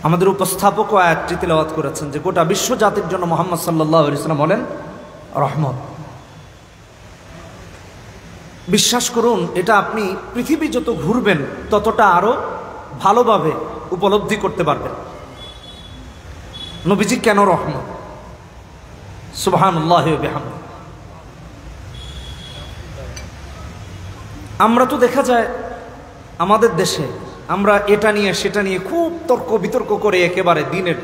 আমাদের উপস্থাপক আয়াতটি তিলাওয়াত করেছেন যে গোটা বিশ্ব জাতির জন্য মুহাম্মদ সাল্লাল্লাহু আলাইহি ওয়াসাল্লাম হলেন রহমত। বিশ্বাস করুন, এটা আপনি পৃথিবী যত ঘুরবেন ততটা আরো ভালোভাবে উপলব্ধি করতে পারবেন নবীজি কেন রহমত। সুবহানাল্লাহি ওয়া বিহামদিহি। আমরা তো দেখা যায় আমাদের দেশে আমরা এটা নিয়ে সেটা নিয়ে খুব তর্ক বিতর্ক করে একেবারে দিনের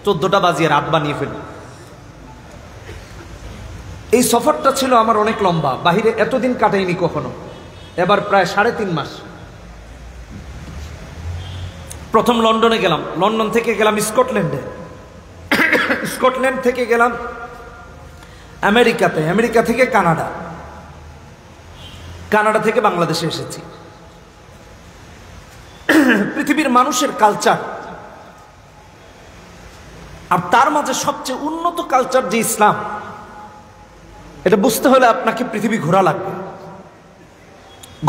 14টা বাজিয়ে রাত বানিয়ে ফেলি। এই সফরটা ছিল আমার অনেক লম্বা, বাহিরে এতদিন কাটাইনি কখনো, এবার প্রায় 3.5 মাস। প্রথম লন্ডনে গেলাম, লন্ডন থেকে গেলাম স্কটল্যান্ডে, স্কটল্যান্ড থেকে গেলাম আমেরিকাতে, আমেরিকা থেকে কানাডা, কানাডা থেকে বাংলাদেশে এসেছি। পৃথিবীর মানুষের কালচার, আর তার মাঝে সবচেয়ে উন্নত কালচার যে ইসলাম, এটা বুঝতে হলে আপনাকে পৃথিবী ঘোরা লাগবে,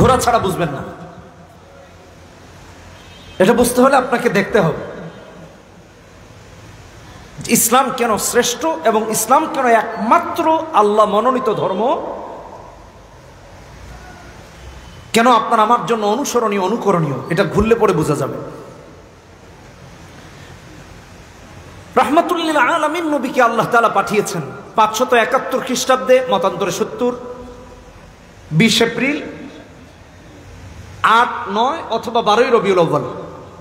ঘোরা ছাড়া বুঝবেন না। এটা বুঝতে হলে আপনাকে দেখতে হবে ইসলাম কেন শ্রেষ্ঠ এবং ইসলাম কেন একমাত্র আল্লাহ মনোনীত ধর্ম, কেন আপনার আমার জন্য অনুসরণীয় অনুকরণীয়, এটা ঘুরলে পরে বোঝা যাবে। রাহমাতুল লিল আলামিন নবীকে আল্লাহ তাআলা পাঠিয়েছেন 571 খ্রিস্টাব্দে, মতান্তরে 70, 20 এপ্রিল, 8, 9 অথবা 12 রবিউল আউয়াল।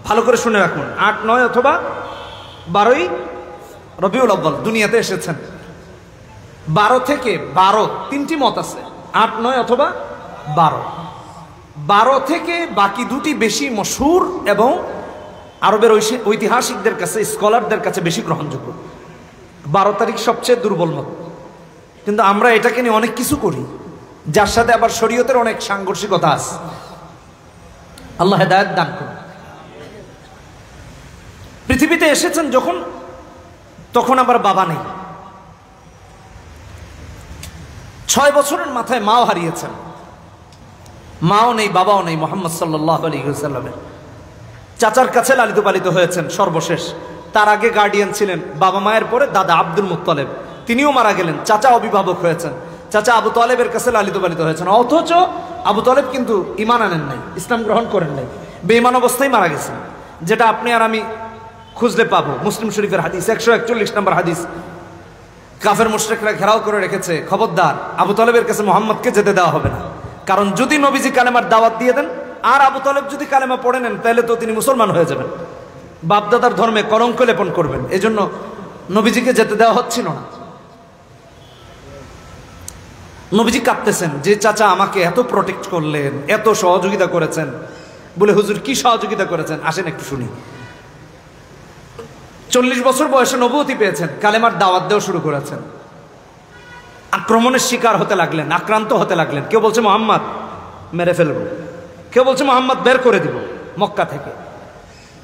ভালো করে শুনে রাখুন, 8, 9 অথবা 12 রবিউল আউয়াল দুনিয়াতে এসেছেন। 12 থেকে 12 তিনটি মত আছে, 8, 9 অথবা 12। 12 থেকে বাকি দুটি বেশি মশহুর এবং আরবের ঐতিহাসিকদের কাছে, স্কলারদের কাছে বেশি গ্রহণযোগ্য। 12 তারিখ সবচেয়ে দুর্বল মত, কিন্তু আমরা এটাকে নিয়ে অনেক কিছু করি, যার সাথে আবার শরীয়তের অনেক সাংঘর্ষিকতা আছে। আল্লাহ হেদায়েত দান করুন। পৃথিবীতে এসেছেন যখন, তখন আবার বাবা নেই। 6 বছরের মাথায় মাও হারিয়েছেন, মাও নেই বাবাও নেই মুহাম্মদ সাল্লাল্লাহু আলাইহি ওয়াসাল্লামের। চাচার কাছে লালিত পালিত হয়েছেন সর্বশেষ। তার আগে গার্ডিয়ান ছিলেন বাবা মায়ের পরে দাদা আব্দুল মুত্তালিব, তিনিও মারা গেলেন। চাচা অভিভাবক হয়েছেন, চাচা আবু তালেবের কাছে লালিত পালিত হয়েছেন। অথচ আবু তালেব কিন্তু ঈমান আনেন নাই, ইসলাম গ্রহণ করেন নাই, বেঈমান অবস্থায় মারা গেছেন, যেটা আপনি আর আমি খুঁজলে পাবো। মুসলিম শরীফের হাদিস, 141 নম্বর হাদিস। কাফের মুশরিকরা ঘেরাও করে রেখেছে, খবরদার আবু তালেবের কাছে মুহাম্মদকে যেতে দেওয়া হবে না, কারণ যদি নবীজি কালেমার দাওয়াত দিয়ে দেন আর আবু তালেব যদি কালেমা পড়ে নেন, তাহলে তো তিনি মুসলমান হয়ে যাবেন, বাপদাদার ধর্মে কলঙ্ক লেপন করবেন। এজন্য নবীজিকে যেতে দেওয়া হচ্ছিল না। নবীজি কাঁদতেছেন যে চাচা আমাকে এত প্রোটেক্ট করলেন, এত সহযোগিতা করেছেন। বলে হুজুর কি সহযোগিতা করেছেন, আসেন একটু শুনি। 40 বছর বয়সে নবুয়তি পেয়েছেন, কালেমার দাওয়াত দেওয়া শুরু করেছেন। আক্রমণের শিকার হতে লাগলেন, আক্রান্ত হতে লাগলেন। কেউ বলছে মুহাম্মদ মেরে ফেলবো, কেউ বলছে মুহাম্মদ বের করে দিব মক্কা থেকে,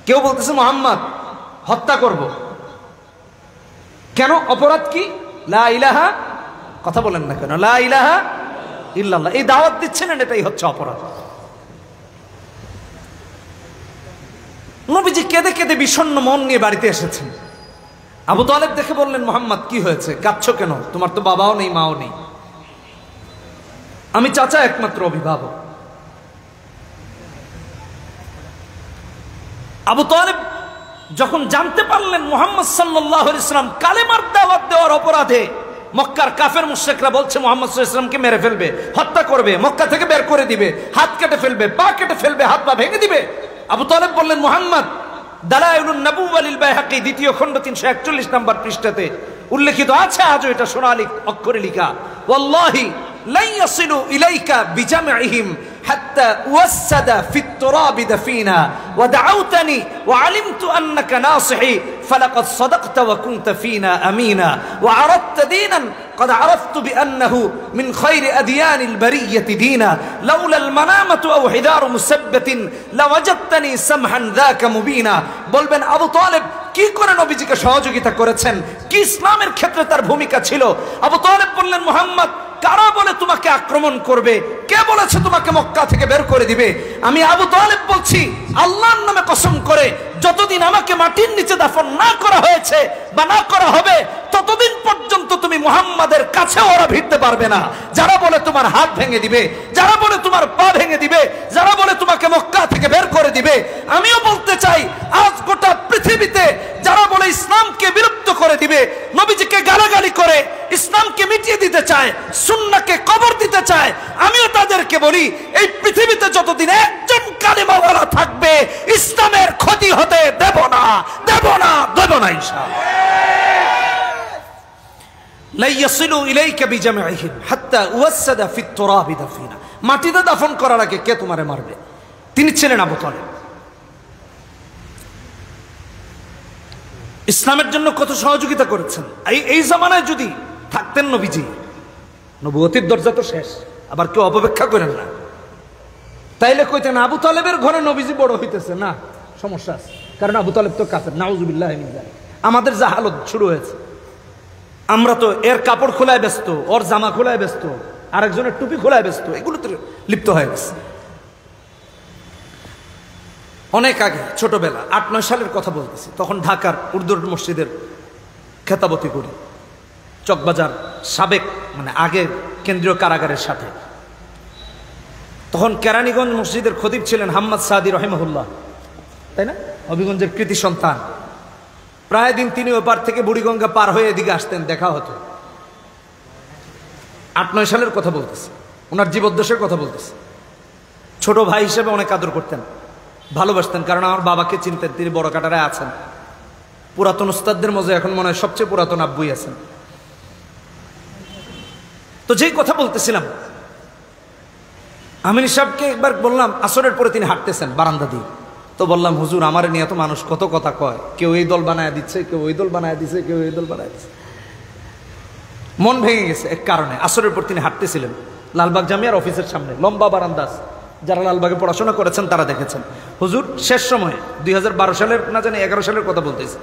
কেউ বলতেছে মুহাম্মদ হত্যা করব। কেন? অপরাধ কি? লা ইলাহা, কথা বলেন না কেন? লা ইলাহা ইল্লাল্লাহ, এই দাওয়াত দিচ্ছেন, এটাই হচ্ছে অপরাধ। নবীজি কেঁদে কেঁদে বিষণ্ণ মন নিয়ে বাড়িতে এসেছেন। আবু তালেব দেখে বললেন, মুহাম্মদ কি হয়েছে, কাঁদছো কেন? তোমার তো বাবাও নেই মাও নেই, আমি চাচা একমাত্র অভিভাবক। আবু তালেব যখন জানতে পারলেন মুহাম্মদ সাল্লাল্লাহু আলাইহি ওয়াসাল্লাম কালেমার দাওয়াত দেওয়ার অপরাধে মক্কার কাফের মুশরিকরা বলছে মুহাম্মদ সাল্লাল্লাহু আলাইহি ওয়াসাল্লামকে মেরে ফেলবে, হত্যা করবে, মক্কা থেকে বের করে দিবে, হাত কেটে ফেলবে, পা কেটে ফেলবে, হাত পা ভেঙে দিবে। আবু তালেব বললেন, মুহাম্মদ, দালাইলুন নবুওয়া লিল বাইহাকি 2য় খণ্ড 341 নম্বর পৃষ্ঠাতে উল্লেখিত আছে, আজও এটা সোনালী অক্ষরে লেখা, ওয়াল্লাহি লা ইয়াসিলু ইলাইকা বিজামইহিম হাত্তা ওয়াসাদা ফিত তুরাবি দাফিনা ওয়া দাউতানি ওয়া আলিমতু আন্নাকা নাসিহি ফালাকাদ সাদাকতা ওয়া কুনতা ফিনা আমিনা ওয়া আরাদতা দীনান قد عرفت بأنه من خير أديان البرية دينا لولا المنامة أو حذار مسبة لوجدتني سمحا ذاك مبينا। বলবেন আবু তালেব কি করে নবীজিকে সহযোগিতা করেছেন, কি ইসলামের ক্ষেত্রে তার ভূমিকা ছিল? আবু তালেব বললেন, মুহাম্মদ কারা বলে তোমাকে আক্রমণ করবে? কে বলেছে তোমাকে মক্কা থেকে বের করে দিবে? আমি আবু তালেব বলছি, আল্লাহর নামে কসম করে, যতদিন আমাকে মাটির নিচে দাফন না করা হয়েছে বা না করা হবে, ততদিন পর্যন্ত তুমি মুহাম্মাদের কাছে ওরা ভিড়তে পারবে না। যারা বলে তোমার হাত ভেঙে দিবে, যারা বলে তোমার পা ভেঙে দিবে, যারা বলে তোমাকে মক্কা থেকে বের করে দিবে, আমিও বলতে চাই, আজ গোটা পৃথিবীতে যারা বলে ইসলামকে বিলুপ্ত করে দিবে, নবীজিকে গালাগালি করে ইসলামকে মিটিয়ে দিতে চায়, সুন্নাহকে কবর দিতে চায়, আমিও তাদেরকে বলি, এই পৃথিবীতে যতদিন একজন কালেমাওয়ালা থাকবে, ইসলামের ক্ষতি হতে দেব না, দেব না, দেব না ইনশাআল্লাহ। লা ইয়াসিলু ইলাইকা বিজামিহিম হাত্তা উওয়াসসাদা ফিত তুরাবি দাফিনা। মাটিতে দাফন করার আগে কে তোমারে মারবে? তিনি ছিলেন আবু তালেব। ইসলামের জন্য কত সহযোগিতা করেছেন। এই জামানায় যদি থাকতেন নবীজি, নবুয়তির দরজা তো শেষ, আবার কেউ অপেক্ষা করেন না, তাইলে কইতেন আবু তালেবের ঘরে নবীজি বড় হইতেছে না, সমস্যা আছে, কারণ আবু তালেব তো কাফের, নাউজুবিল্লাহ মিন যালিক। আমাদের জাহালত শুরু হয়েছে, আমরা তো এর কাপড় খোলায় ব্যস্ত, ওর জামা খোলায় ব্যস্ত, আরেকজনের টুপি খোলায় ব্যস্ত, এগুলোতে লিপ্ত হয়ে গেছে। অনেক আগে ছোটবেলা ৮-৯ সালের কথা বলতেছি, তখন ঢাকার উর্দুর মসজিদের খেতাবতি করি, চকবাজার সাবেক মানে আগে কেন্দ্রীয় কারাগারের সাথে। তখন কেরানীগঞ্জ মসজিদের খতিব ছিলেন হাম্মাদ সাদি রহিমাহুল্লাহ, তাই না? হবিগঞ্জের কৃতি সন্তান। প্রায় দিন তিনি ওপার থেকে বুড়িগঙ্গা পার হয়ে এদিকে আসতেন, দেখা হতো। ৮-৯ সালের কথা বলতেছি, ওনার জীবদ্দশার কথা বলতেছি। ছোট ভাই হিসেবে অনেক আদর করতেন, ভালোবাসতেন, কারণ আমার বাবাকে চিনতেন, তিনি বড় কাটারায় আছেন। পুরাতন উস্তাদদের মধ্যে এখন মনে হয় সবচেয়ে পুরাতন আব্বুই আছেন। তো যেই কথা বলতেছিলাম, আমিন সাহেবকে একবার বললাম, আসরের পরে তিনি হাঁটতেছেন বারান্দা দিয়ে, তো বললাম, হুজুর আমার নিয়ে তো মানুষ কত কথা কয়, কেউ এই দল বানায় দিচ্ছে, কেউ ওই দল বানায় দিচ্ছে, কেউ এই দল বানায় দিচ্ছে। মন ভেঙে গেছে এক কারণে। আসরের পর তিনি হাঁটতেছিলেন লালবাগ জামিয়ার অফিসের সামনে, লম্বা বারান্দা আছে, যারা লালবাগে পড়াশোনা করেছেন তারা দেখেছেন। হুজুর শেষ সময়ে 2012 সালের না জানি 11 সালের কথা বলতেছে,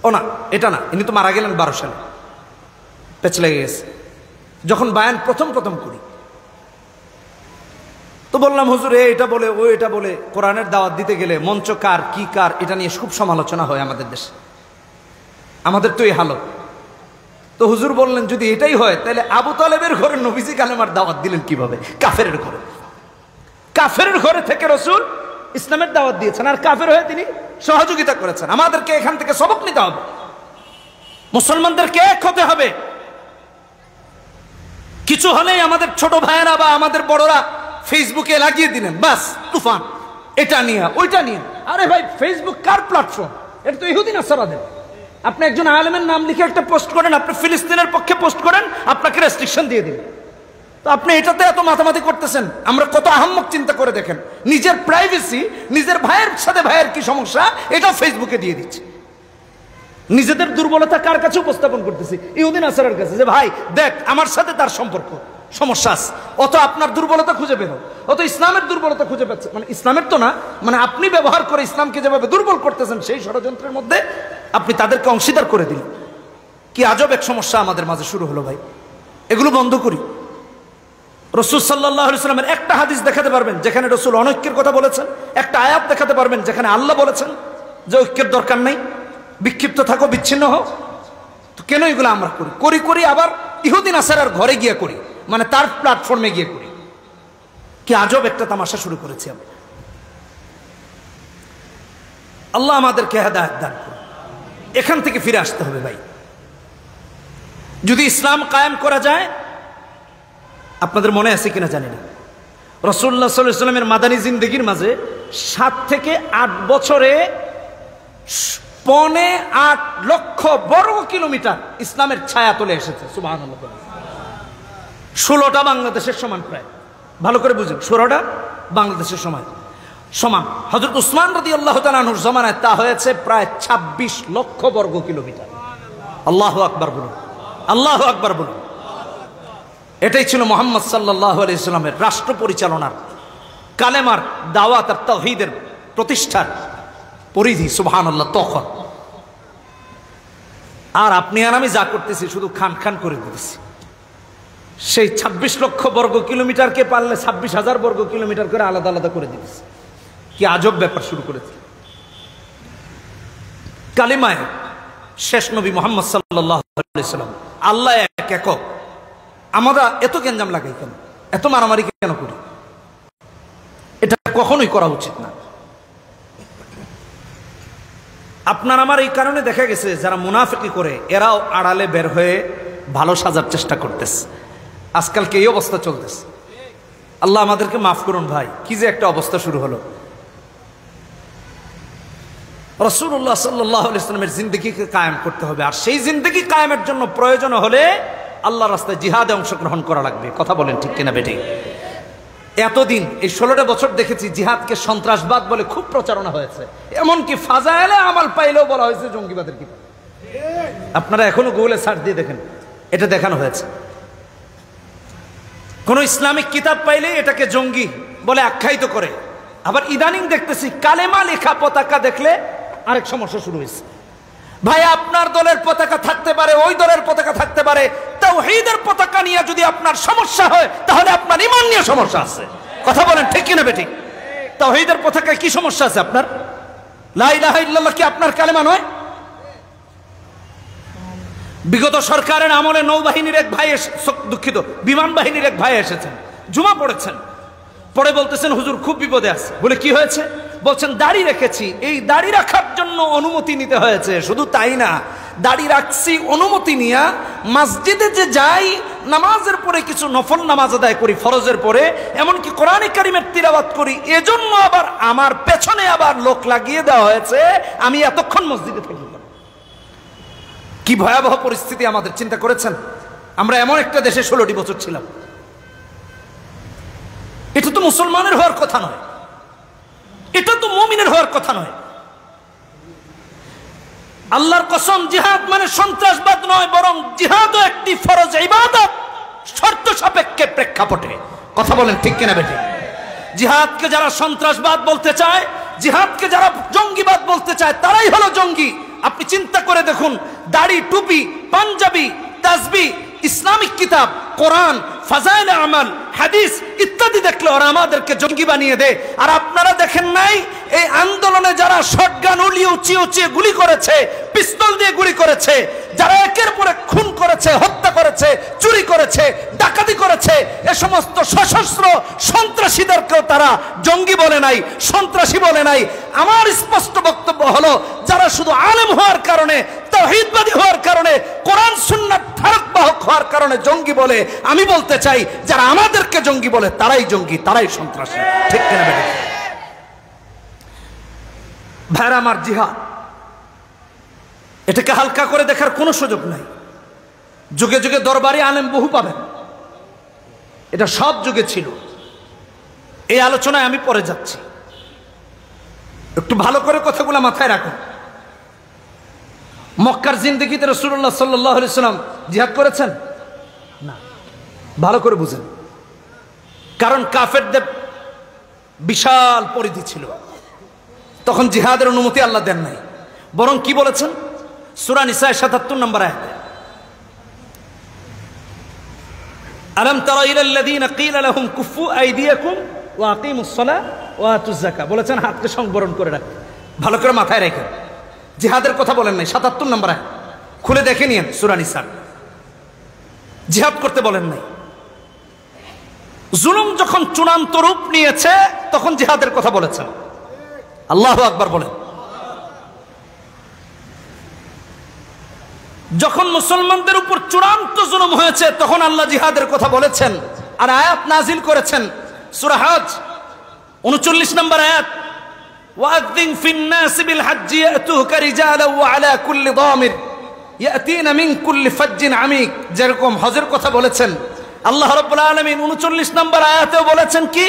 ও না এটা না, ইনি তো মারা গেলেন 12 সালে, পেছ লেগে গেছে। যখন বায়ান প্রথম করি, তো বললাম, হুজুর এটা বলে ও এটা বলে, কোরআনের দাওয়াত দিতে গেলে মঞ্চ কার কি কার এটা নিয়ে খুব সমালোচনা হয় আমাদের দেশে, আমাদের তো এই হালত। তো হুজুর বললেন, যদি এটাই হয় তাহলে আবু তালেবের ঘরে নবীজি কালেমার দাওয়াত দিলেন কিভাবে? কাফের ঘরে। কাফের ঘরে থেকে রসুল ইসলামের দাওয়াত দিয়েছেন, আর কাফের হয়ে তিনি সহযোগিতা করেছেন। আমাদেরকে এখান থেকে সবক নিতে হবে, মুসলমানদেরকে এক হতে হবে। কিছু হলেই আমাদের ছোট ভাইয়েরা বা আমাদের বড়রা ফেসবুকে লাগিয়ে দিলেন, বাস তুফান, এটা নিয়ে ওইটা নিয়ে। আরে ভাই, ফেসবুক কার প্ল্যাটফর্ম? এটা তো ইহুদি নাসারাদের। আপনি একজন আলেমের নাম লিখে একটা পোস্ট করেন, আপনি ফিলিস্তিনের পক্ষে পোস্ট করেন, আপনাকে রেস্ট্রিকশন দিয়ে দিন। তো আপনি এটাতে এত মাথামাতি করতেছেন, আমরা কত আহাম্মক চিন্তা করে দেখেন। নিজের প্রাইভেসি, নিজের ভাইয়ের সাথে ভাইয়ের কি সমস্যা, এটাও ফেসবুকে দিয়ে দিচ্ছে। নিজেদের দুর্বলতা কার কাছে উপস্থাপন করতেছি? ইহুদি নাসারার কাছে, যে ভাই দেখ আমার সাথে তার সম্পর্ক, সমস্যা আছে, অত আপনার দুর্বলতা খুঁজে বেরো, অত ইসলামের দুর্বলতা খুঁজে পাচ্ছে, মানে ইসলামের তো না, মানে আপনি ব্যবহার করে ইসলামকে যেভাবে দুর্বল করতেছেন, সেই ষড়যন্ত্রের মধ্যে আপনি তাদেরকে অংশীদার করে দিলেন। কি আজব এক সমস্যা আমাদের মাঝে শুরু হলো ভাই। এগুলো বন্ধ করি। রাসূল সাল্লাল্লাহু আলাইহি ওয়াসাল্লামের একটা হাদিস দেখাতে পারবেন যেখানে রাসূল অনৈক্যের কথা বলেছেন? একটা আয়াত দেখাতে পারবেন যেখানে আল্লাহ বলেছেন যে ঐক্যের দরকার নাই, বিক্ষিপ্ত থাকো, বিচ্ছিন্ন হও? তো কেন এগুলো আমরা করি আবার ইহুদি নাসারার ঘরে গিয়ে করি, মানে তার প্ল্যাটফর্মে গিয়ে করি। কি আজব একটা তামাশা শুরু করেছি আমরা। আল্লাহ আমাদেরকে হেদায়েত দান করুন। এখান থেকে ফিরে আসতে হবে ভাই। যদি ইসলাম কায়েম করা যায়, আপনাদের মনে আছে কিনা জানি না, রাসূলুল্লাহ সাল্লাল্লাহু আলাইহি ওয়াসাল্লামের মাদানী জিন্দেগির মাঝে 7 থেকে 8 বছরে 8.5 লক্ষ বর্গ কিলোমিটার ইসলামের ছায়া তলে এসেছে। সুবহানাল্লাহ। 16টা বাংলাদেশের সমান, প্রায় ভালো করে বুঝুন, 16টা বাংলাদেশের সমান। হযরত উসমান রাদিয়াল্লাহু তাআলা আনহুর জামানায় তা হয়েছে প্রায় 26 লক্ষ বর্গ কিলোমিটার। আল্লাহু আকবার বলুন, আল্লাহু আকবার বলুন। এটাই ছিল মুহাম্মদ সাল্লাল্লাহু আলাইহি ওয়াসাল্লামের রাষ্ট্র পরিচালনার, কালেমার দাওয়াত আর তাওহীদের প্রতিষ্ঠার পরিধি। সুবহানাল্লাহ। তখন আর আপনি আর আমি যা করতেছি শুধু খান খান করে দিতেছি। সেই 26 লক্ষ বর্গ কিলোমিটারকে পারলে 26,000 বর্গ কিলোমিটার করে আলাদা আলাদা করে দিয়েছে। কি আজব ব্যাপার শুরু করেছে। কালিমায় শেষ নবী মুহাম্মদ সাল্লাল্লাহু আলাইহি সাল্লাম, আল্লাহ এক একক। আমরা এত গেঞ্জাম লাগাই কেন, এত মারামারি কেন করি? এটা কখনোই করা উচিত না। আপনার আমার এই কারণে দেখা গেছে যারা মুনাফিকি করে এরাও আড়ালে বের হয়ে ভালো সাজার চেষ্টা করতেছে। আজকালকে এই অবস্থা চলতেছে। আল্লাহ আমাদেরকে মাফ করুন ভাই, কি যে একটা অবস্থা শুরু হলো। রাসূলুল্লাহ সাল্লাল্লাহু আলাইহি ওয়াসাল্লামের জিন্দেগিকে কায়েম করতে হবে, আর সেই জিন্দেগি কায়েমের জন্য প্রয়োজন হলে আল্লাহর রাস্তায় জিহাদে অংশগ্রহণ করা লাগবে। কথা বলেন ঠিক কিনা বেঠিক? এতদিন এই 16টা বছর দেখেছি জিহাদকে সন্ত্রাসবাদ বলে খুব প্রচারণা হয়েছে, এমনকি ফাজায়েলে আমাল পাইলেও বলা হয়েছে জঙ্গিবাদের কিতাব। আপনারা এখনো গুগলে সার্চ দিয়ে দেখেন, এটা দেখানো হয়েছে। কোন ইসলামিক কিতাব পাইলে এটাকে জঙ্গি বলে আখ্যায়িত করে। আবার ইদানিং দেখতেছি কালেমা লেখা পতাকা দেখলে আরেক সমস্যা শুরু হয়েছে। ভাই, আপনার দলের পতাকা থাকতে পারে, ওই দলের পতাকা থাকতে পারে, তাওহীদের পতাকা নিয়ে যদি আপনার সমস্যা হয় তাহলে আপনার ঈমান নিয়ে সমস্যা আছে। কথা বলেন ঠিক কিনা বেঠিক? তাওহীদের পতাকায় কি সমস্যা আছে আপনার? লা ইলাহা ইল্লাল্লাহ কি আপনার কালেমা নয়? বিগত সরকারের আমলে নৌবাহিনীর এক ভাই, দুঃখিত, বিমান বাহিনীর এক ভাই এসেছেন, জুমা পড়েছেন, পরে বলতেছেন হুজুর খুব বিপদে আছে। বলে কি হয়েছে? বলছেন দাড়ি রেখেছি, এই দাড়ি রাখার জন্য অনুমতি নিতে হয়েছে। শুধু তাই না, দাড়ি রাখছি অনুমতি নিয়া মসজিদে যে যাই, নামাজের পরে কিছু নফল নামাজ আদায় করি ফরজের পরে, এমনকি কোরআনে কারিমের তিলাওয়াত করি, এজন্য আবার আমার পেছনে আবার লোক লাগিয়ে দেওয়া হয়েছে, আমি এতক্ষণ মসজিদে থাকি। কি ভয়াবহ পরিস্থিতি আমাদের, চিন্তা করেছেন? আমরা এমন একটা দেশে 16টি বছর ছিলাম। এটা তো মুসলমানের হওয়ার কথা নয়, এটা তো মুমিনের হওয়ার কথা নয়। আল্লাহর কসম, জিহাদ মানে সন্ত্রাসবাদ নয়, বরং জিহাদও একটি ফরজ ইবাদত, শর্ত সাপেক্ষে প্রেক্ষাপটে। কথা বলেন ঠিক কিনা বেঠিক? জিহাদকে যারা সন্ত্রাসবাদ বলতে চায়, জিহাদকে যারা জঙ্গিবাদ বলতে চায়, তারাই হলো জঙ্গি। আপনি চিন্তা করে দেখুন, দাড়ি, টুপি, পাঞ্জাবি, তাসবিহ, ইসলামিক কিতাব, কোরআন, ফাজাইলে আমাল, হাদিস ইত্যাদি দেখলে ওরা আমাদেরকে জঙ্গি বানিয়ে দেয়। আর আপনারা দেখেন নাই এই আন্দোলনে যারা শটগান উলিয়ে উঁচিয়ে উঁচিয়ে গুলি করেছে, পিস্তল দিয়ে গুলি করেছে, যারা একের পর এক খুন করেছে, হত্যা করেছে, চুরি করেছে, ডাকাতি করেছে, এ সমস্ত সশস্ত্র সন্ত্রাসীদেরকেও তারা জঙ্গি বলে নাই, সন্ত্রাসী বলে নাই। আমার স্পষ্ট বক্তব্য হলো, যারা শুধু আলেম হওয়ার কারণে, তাওহীদবাদী হওয়ার কারণে, কোরআন সুন্নাহর ধারক বাহক হওয়ার কারণে জঙ্গি বলে, আমি বলতে চাই যারা আমাদেরকে জঙ্গি বলে তারাই জঙ্গি, তারাই সন্ত্রাসী। ঠিক কিনা বেঠিক? ভাইরা আমার, জিহাদ এটাকে হালকা করে দেখার কোনো সুযোগ নাই। যুগে যুগে দরবারে আলেম বহু পাবেন, এটা সব যুগে ছিল। এই আলোচনায় আমি পরে যাচ্ছি, একটু ভালো করে কথাগুলো মাথায় রাখুন। মক্কার জিন্দেগিতে রাসূলুল্লাহ সাল্লাল্লাহু আলাইহি ওয়াসাল্লাম জিহাদ করেছেন না? ভালো করে বুঝেন, কারণ কাফেরদের বিশাল পরিধি ছিল, তখন জিহাদের অনুমতি আল্লাহ দেন নাই। বরং কি বলেছেন? সূরা নিসায় ৭৭ নম্বর আয়াতে, আলাম তারা ইলাল্লাযীনা ক্বিলা লাহুম কুফু আইদিয়াকুম ওয়া আকিমুস সালাহ ওয়া আতুজ যাকাত, বলেছেন হাতকে সংবরণ করে রাখতে। ভালো করে মাথায় রাখেন, জিহাদের কথা বলেন নাই। ৭৭ নম্বর আয়াত খুলে দেখে নিন সূরা নিসা, জিহাদ করতে বলেন নাই। জুলুম যখন চূড়ান্ত রূপ নিয়েছে তখন জিহাদের কথা বলেছেন। আল্লাহু আকবার বলেন। যখন মুসলমানদের উপর চূড়ান্ত জুলুম হয়েছে তখন আল্লাহ জিহাদের কথা বলেছেন, আর আয়াত নাজিল করেছেন সূরা হজ ৩৯ নম্বর আয়াত, ওয়াযিন ফিন নাস বিল হজ্জ ইয়াতুকা রিজালান ওয়া আলা কুল্লি দামির ইয়াতিনা মিন কুল্লি ফাজ্জিন আমিক। যেরকম হজের কথা বলেছেন, আল্লাহ রাব্বুল আলামিন ৩৯ নম্বর আয়াতেও বলেছেন কি,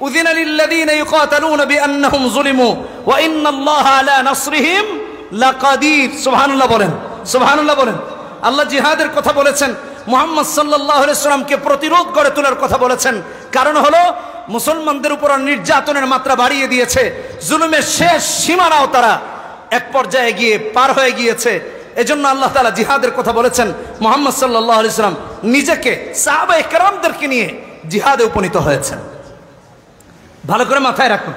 উযিনা লিল্লাযীনা ইউকাতালুনা বিআন্নাহুম যুলিমু ওয়া ইন্নাল্লাহা আলা নাসরিহিম লাকাদির। সুবহানাল্লাহ বলেন, সুবহানাল্লাহ বলেন। আল্লাহ জিহাদের কথা বলেছেন, মুহাম্মদ সাল্লাল্লাহু আলাইহি ওয়াসাল্লামকে প্রতিরোধ করে তোলার কথা বলেছেন। কারণ হলো মুসলমানদের উপর নির্যাতনের মাত্রা বাড়িয়ে দিয়েছে, জুলুমের শেষ সীমানাও তারা এক পর্যায়ে গিয়ে পার হয়ে গিয়েছে। এজন্য আল্লাহ তাআলা জিহাদের কথা বলেছেন। মুহাম্মদ সাল্লাল্লাহু আলাইহি সাল্লাম নিজেকে সাহাবায়ে কেরামদেরকে নিয়ে জিহাদে উপনীত হয়েছেন। ভালো করে মাথায় রাখুন,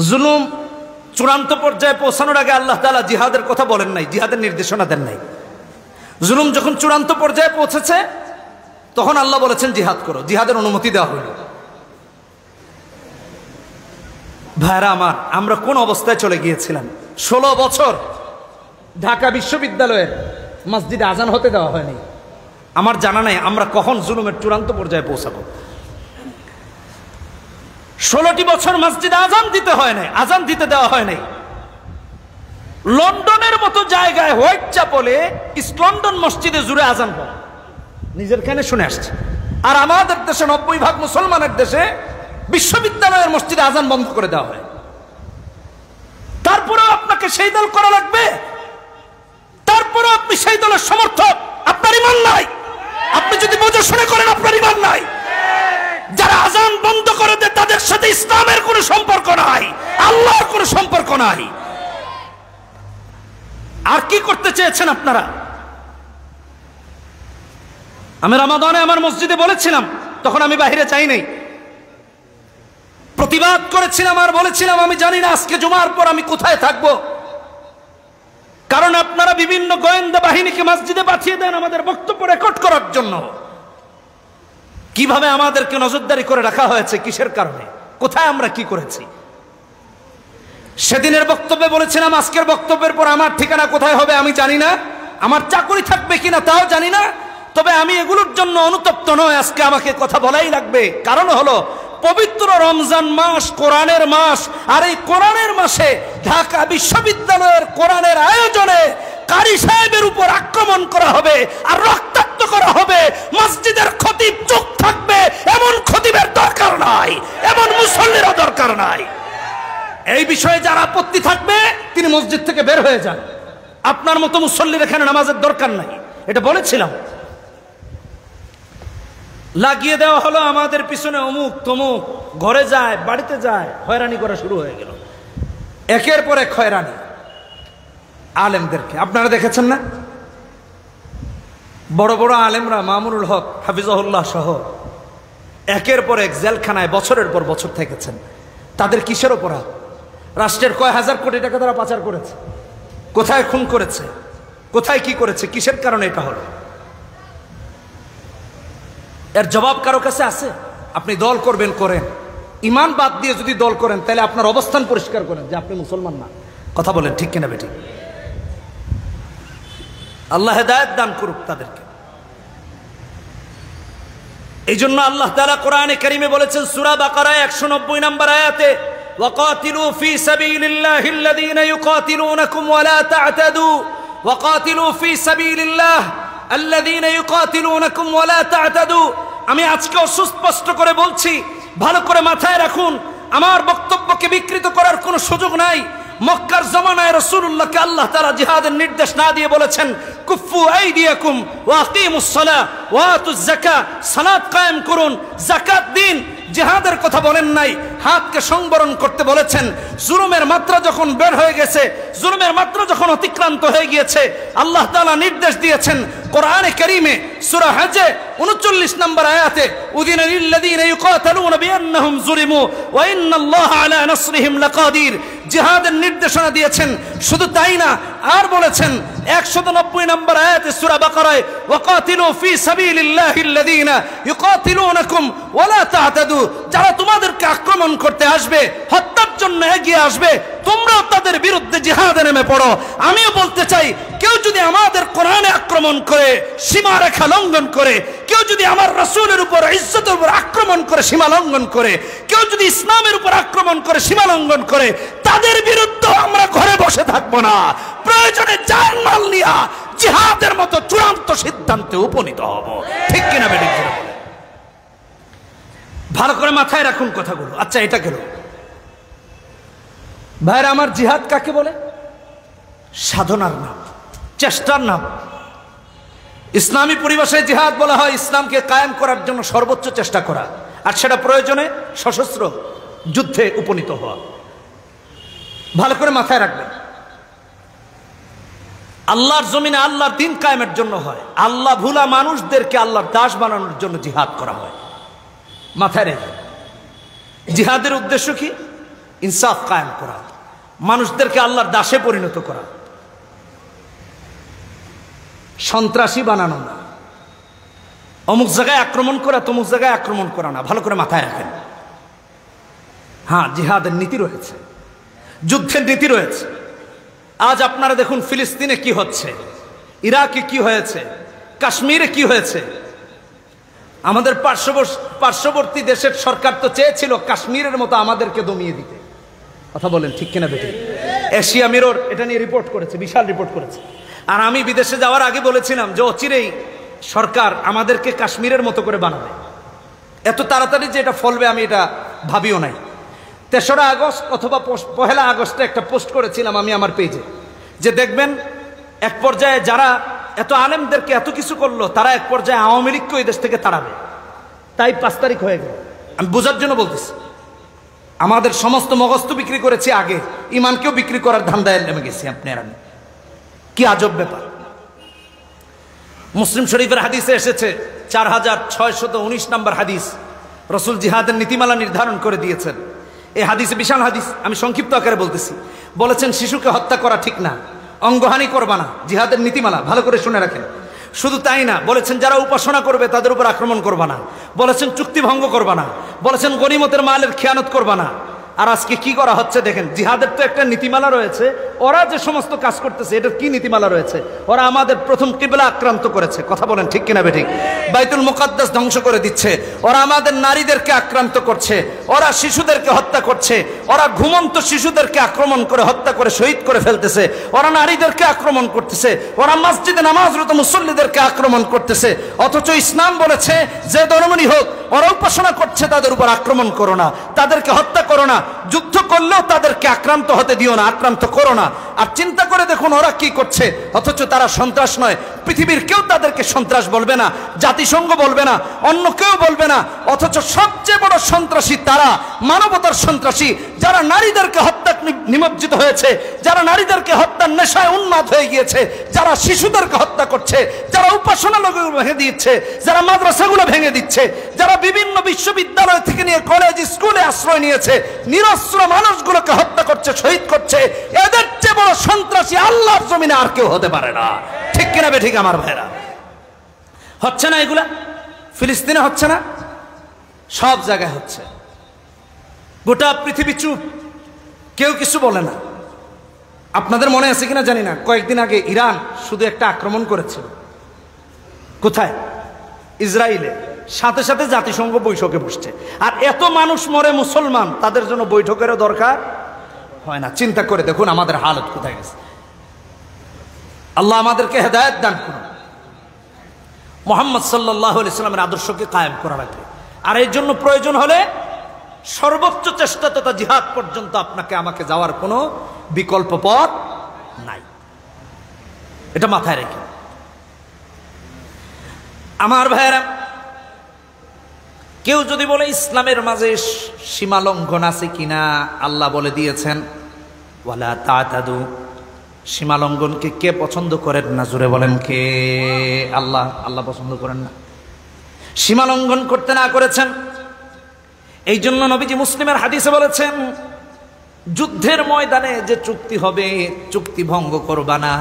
জুলুম চূড়ান্ত পর্যায়ে পৌঁছানোর আগে আল্লাহ তাআলা জিহাদের কথা বলেন নাই, জিহাদের নির্দেশনা দেন নাই। জুলুম যখন চূড়ান্ত পর্যায়ে পৌঁছেছে তখন আল্লাহ বলেছেন জিহাদ করো, জিহাদের অনুমতি দেওয়া হইল। ভাইরা আমার, আমরা কোন অবস্থায় চলে গিয়েছিলাম? 16 বছর ঢাকা বিশ্ববিদ্যালয়ের মসজিদে আজান হতে দেওয়া হয়নি। আমার জানা নাই আমরা কখন জুলুমের চূড়ান্ত পর্যায়ে পৌঁছাবো। 16টি বছর মসজিদে আজান দিতে হয় নাই, আজান দিতে দেওয়া হয় নাই। লন্ডনের মতো জায়গায় হোয়াইট চ্যাপলে ইস্ট লন্ডন মসজিদে জুড়ে আজান হয়, নিজের কানে শুনে আসছে। আর আমাদের দেশে 90% মুসলমানের দেশে বিশ্ববিদ্যালয়ের মসজিদে আজান বন্ধ করে দেওয়া হয়। তারপরেও আপনাকে সেই দল করা লাগবে, তারপরেও আপনি সেই দলের সমর্থক, আপনার ঈমান নাই। আপনি যদি বুঝে শুনে করেন আপনার ঈমান নাই। যারা আজান বন্ধ করে দেয় তাদের সাথে ইসলামের কোনো সম্পর্ক নাই, আল্লাহর কোনো সম্পর্ক নাই। আর কি করতে চেয়েছেন আপনারা? আমি রমাদানে আমার মসজিদে বলেছিলাম, তখন আমি বাইরে যাই নাই, প্রতিবাদ করেছিলাম আর বলেছিলাম আমি জানি না আজকে জুমার পর আমি কোথায় থাকবো। কারণ আপনারা বিভিন্ন গোয়েন্দা বাহিনীকে মসজিদে পাঠিয়ে দেন আমাদের বক্তব্য রেকর্ড করার জন্য। কিভাবে আমাদেরকে নজরদারি করে রাখা হয়েছে, কিসের কারণে, কোথায় আমরা কি করেছি? সেদিনের বক্তব্যে বলেছিলাম আজকের বক্তব্যের পর আমার ঠিকানা কোথায় হবে আমি জানি না, আমার চাকরি থাকবে কিনা তাও জানি না। তবে আমি এগুলোর জন্য অনুতপ্ত নয়, আজকে আমাকে কথা বলাই লাগবে। কারণ হলো পবিত্র রমজান মাস, কোরআনের মাস, আর এই কোরআনের মাসে ঢাকা বিশ্ববিদ্যালয়ের কোরআনের আয়োজনে কারি সাহেবের উপর আক্রমণ করা হবে আর রক্তাক্ত করা হবে। মসজিদের খতিব চুপ থাকবে এমন খতিবের দরকার নাই, এমন মুসল্লিরও দরকার নাই। এই বিষয়ে যার আপত্তি থাকবে তিনি মসজিদ থেকে বের হয়ে যান। আপনার মতো মুসল্লির এখানে নামাজের দরকার নাই, এটা বলেছিলাম। লাগিয়ে দেওয়া হলো আমাদের পিছনে অমুক তমুক, ঘরে যায় বাড়িতে যায়, হয়রানি করা শুরু হয়ে গেল, একের পর এক হয়রানি আলেমদেরকে। আপনারা দেখেছেন না, বড় বড় আলেমরা মামুনুল হক হাফিজাহুল্লাহ সহ একের পর এক জেলখানায় বছরের পর বছর থেকেছেন। তাদের কিসের অপরাধ? রাষ্ট্রের কয় হাজার কোটি টাকা তারা পাচার করেছে, কোথায় খুন করেছে, কোথায় কি করেছে, কিসের কারণে এটা হলো? এর জবাব কারো কাছে আছে? আপনি দল করবেন করেন, ইমান বাদ দিয়ে যদি দল করেন তাহলে আপনার অবস্থান পরিষ্কার করেন যে আপনি মুসলমান না। কথা বলেন ঠিক কিনা বেঠিক? আল্লাহ হেদায়েত দান করুক তাদেরকে। এই জন্য আল্লাহ তাআলা কোরআনে কারীমে বলেছেন সূরা বাকারায় 190 নম্বর আয়াতে, ওয়াকাতিলু ফি সাবিলিল্লাহি আল্লাযীনা ইউকাতিলুনাকুম ওয়া লা তা'তাদু, ওয়াকাতিলু ফি সাবিলিল্লাহ আল্লাযীনা ইউকাতিলুনাকুম ওয়া লা তা'তাদু। আমি আজকে সুস্পষ্ট করে বলছি, ভালো করে মাথায় রাখুন, আমার বক্তব্যকে বিকৃত করার কোনো সুযোগ নাই। মক্কার জমানায় রাসূলুল্লাহকে আল্লাহ তাআলা জিহাদের নির্দেশ না দিয়ে বলেছেন কুফু আইদিয়াকুম ওয়া আকিমুস সালাহ ওয়া আতুজ যাকাত, সালাত কায়েম করুন, যাকাত দিন। জিহাদের কথা বলেন নাই, হাতকে সংবরণ করতে বলেছেন। জুলুমের মাত্রা যখন বের হয়ে গেছে, জুলুমের মাত্রা যখন অতিক্রান্ত হয়ে গিয়েছে, আল্লাহ তাআলা নির্দেশ দিয়েছেন কোরআনে কারীমে সূরা হজে 39 নম্বর আয়াতে, উযিনা লিল্লাযীনা ইউকাতালুনা বিআন্নাহুম যুলিমু ওয়া ইন্নাল্লাহা আলা নাসরিহিম লাকাদির। জিহাদের নির্দেশনা দিয়েছেন। শুধু তাই না, আর বলেছেন 190 নম্বর আয়াতে সূরা বাকারায়, ওয়াকাতিলু ফি সাবিলিল্লাহি আল্লাযীনা ইউকাতিলুনাকুম ওয়া লা তা'তাদু। যারা তোমাদেরকে আক্রমণ করতে আসবে, হত্যার জন্য এগিয়ে আসবে, তোমরাও তাদের বিরুদ্ধে জিহাদে নেমে পড়ো। আমিও বলতে চাই, কেউ যদি আমাদের কোরআনে আক্রমণ করে, সীমারেখা লঙ্ঘন করে, কেউ যদি আমার রাসূলের উপর, ইজ্জতের উপর আক্রমণ করে, সীমা লঙ্ঘন করে, কেউ যদি ইসলামের উপর আক্রমণ করে, সীমা লঙ্ঘন করে, তাদের বিরুদ্ধে আমরা ঘরে বসে থাকবো না। প্রয়োজনে জানমাল নিয়ে জিহাদের মতো চূড়ান্ত সিদ্ধান্তে উপনীত হব। ঠিক কিনা বেঠিক? ভালো করে মাথায় রাখুন কথাগুলো। আচ্ছা, এটা গেল। ভাইরা আমার, জিহাদ কাকে বলে? সাধনার নাম, চেষ্টার নাম। ইসলামী পরিভাষায় জিহাদ বলা হয় ইসলামকে কায়েম করার জন্য সর্বোচ্চ চেষ্টা করা, আর সেটা প্রয়োজনে সশস্ত্র যুদ্ধে উপনীত হওয়া। ভালো করে মাথায় রাখবেন। আল্লাহর জমিনে আল্লাহর দ্বীন কায়েমের জন্য হয়। আল্লাহ ভুলা মানুষদেরকে আল্লাহর দাস বানানোর জন্য জিহাদ করা হয়। মাথায় রেখে, জিহাদের উদ্দেশ্য কি? ইনসাফ কায়েম করা, মানুষদেরকে আল্লাহর দাসে পরিণত করা, সন্ত্রাসী বানানো না, অমুক জায়গায় আক্রমণ করা তমুক জায়গায় আক্রমণ করা না। ভালো করে মাথায় রাখেন। হ্যাঁ, জিহাদের নীতি রয়েছে, যুদ্ধের নীতি রয়েছে। আজ আপনারা দেখুন ফিলিস্তিনে কি হচ্ছে, ইরাকে কি হয়েছে, কাশ্মীরে কি হয়েছে। আমাদের পার্শ্ববর্তী দেশের সরকার তো চেয়েছিল কাশ্মীরের মতো আমাদেরকে দমিয়ে দিতে। কথা বলেন ঠিক কিনা বেটি? এশিয়া মিরর এটা নিয়ে রিপোর্ট করেছে, বিশাল রিপোর্ট করেছে। আর আমি বিদেশে যাওয়ার আগে বলেছিলাম যে অচিরেই সরকার আমাদেরকে কাশ্মীরের মতো করে বানাবে। এত তাড়াতাড়ি যে এটা ফলবে আমি এটা ভাবিও নাই। 3রা আগস্ট অথবা 1লা আগস্টে একটা পোস্ট করেছিলাম আমি আমার পেজে, যে দেখবেন এক পর্যায়ে যারা এত আলেমদেরকে এত কিছু করলো তারা এক পর্যায়ে আওয়ামী লীগকে এই দেশ থেকে তাড়াবে। তাই 5 তারিখ হয়ে গেল। আমি বোঝার জন্য বলতেছি, আমাদের সমস্ত মগজ বিক্রি করেছি আগে, ইমানকেও বিক্রি করার ধান্দায় নেমে গেছি আপনি আর আমি। কি আজব ব্যাপার। মুসলিম শরীফের হাদিসে এসেছে 4619 নম্বর হাদিস, রসুল জিহাদের নীতিমালা নির্ধারণ করে দিয়েছেন। এই হাদিসে বিশাল হাদিস, আমি সংক্ষিপ্ত আকারে বলতেছি। বলেছেন শিশুকে হত্যা করা ঠিক না, অঙ্গহানি করবা না, জিহাদের নীতিমালা। ভালো করে শুনে রাখেন। শুধু তাই না, বলেছেন যারা উপাসনা করবে তাদের উপর আক্রমণ করবা না, বলেছেন চুক্তি ভঙ্গ করবা না, বলেছেন গনিমতের মালের খেয়ানত করবা না। আর আজকে কি করা হচ্ছে দেখেন, জিহাদের তো একটা নীতিমালা রয়েছে, ওরা যে সমস্ত কাজ করতেছে এটার কি নীতিমালা রয়েছে? ওরা আমাদের প্রথম কিবলা আক্রান্ত করেছে। কথা বলেন ঠিক কিনা বেঠিক? বাইতুল মুকাদ্দাস ধ্বংস করে দিচ্ছে, ওরা আমাদের নারীদেরকে আক্রান্ত করছে, ওরা শিশুদেরকে হত্যা করছে, ওরা ঘুমন্ত শিশুদেরকে আক্রমণ করে হত্যা করে শহীদ করে ফেলতেছে, ওরা নারীদেরকে আক্রমণ করতেছে, ওরা মসজিদে নামাজরত মুসল্লিদেরকে আক্রমণ করতেছে। অথচ ইসলাম বলেছে যে ধর্মই হোক, ওরা উপাসনা করছে তাদের উপর আক্রমণ করো না, তাদেরকে হত্যা করো না, যুদ্ধ করলেও তাদেরকে আক্রান্ত হতে দিও না, আক্রান্ত করো না। আর চিন্তা করে দেখুন ওরা কি করছে, অথচ তারা সন্ত্রাস নয়। পৃথিবীর কেউ তাদেরকে সন্ত্রাস বলবে না, জাতিসংঘ বলবে না, অন্য কেউ বলবে না। অথচ সবচেয়ে বড় সন্ত্রাসী তারা, মানবতার সন্ত্রাসী, যারা নারীদেরকে হত্যা নিমজ্জিত হয়েছে, যারা নারীদেরকে হত্যার নেশায় উন্মাদ হয়ে গিয়েছে, যারা শিশুদেরকে হত্যা করছে, যারা উপাসনালয়গুলো ভেঙে দিচ্ছে, যারা মাদ্রাসাগুলো ভেঙে দিচ্ছে, যারা বিভিন্ন বিশ্ববিদ্যালয় থেকে নিয়ে কলেজ স্কুলে আশ্রয় নিয়েছে, নিরস্ত্র মানুষগুলোকে হত্যা করছে, শহীদ করছে। এদের চেয়ে বড় সন্ত্রাসী আল্লাহর জমিনে আর কেউ হতে পারে না। ঠিক কিনা বে ঠিক আমার ভাইরা? হচ্ছে না এগুলা? ফিলিস্তিনে হচ্ছে না? সব জায়গায় হচ্ছে। গোটা পৃথিবী চুপ, কেউ কিছু বলে না। আপনাদের মনে আছে কিনা জানি না, কয়েকদিন আগে ইরান শুধু একটা আক্রমণ করেছিল। কোথায়? ইসরায়েলে। সাথে সাথে জাতিসংঘ বৈঠকে বসছে। আর এত মানুষ মরে মুসলমান, তাদের জন্য বৈঠকেরও দরকার হয় না। চিন্তা করে দেখুন আমাদের হালত কোথায় গেছে। আল্লাহ আমাদেরকে হেদায়েত দান করুন। মুহাম্মদ সাল্লাল্লাহু আলাইহি সাল্লামের আদর্শকে কায়েম করা লাগবে। আর এর জন্য প্রয়োজন হলে সর্বোচ্চ চেষ্টা তথা জিহাদ পর্যন্ত আপনাকে আমাকে যাওয়ার কোনো বিকল্প পথ নাই। এটা মাথায় রেখে আমার ভাইয়েরা, কেউ যদি বলে ইসলামের মাঝে সীমা লঙ্ঘন আছে কিনা, আল্লাহ বলে দিয়েছেন ওয়ালা তাতাদু। সীমা লঙ্ঘনকে কে পছন্দ করেন না? জোরে বলেন কে? আল্লাহ। আল্লাহ পছন্দ করেন না। সীমা লঙ্ঘন করতে না করেছেন। এই জন্য নবীজি মুসলিমের হাদিসে বলেছেন, যুদ্ধের ময়দানে যে চুক্তি হবে, চুক্তি ভঙ্গ করবা না,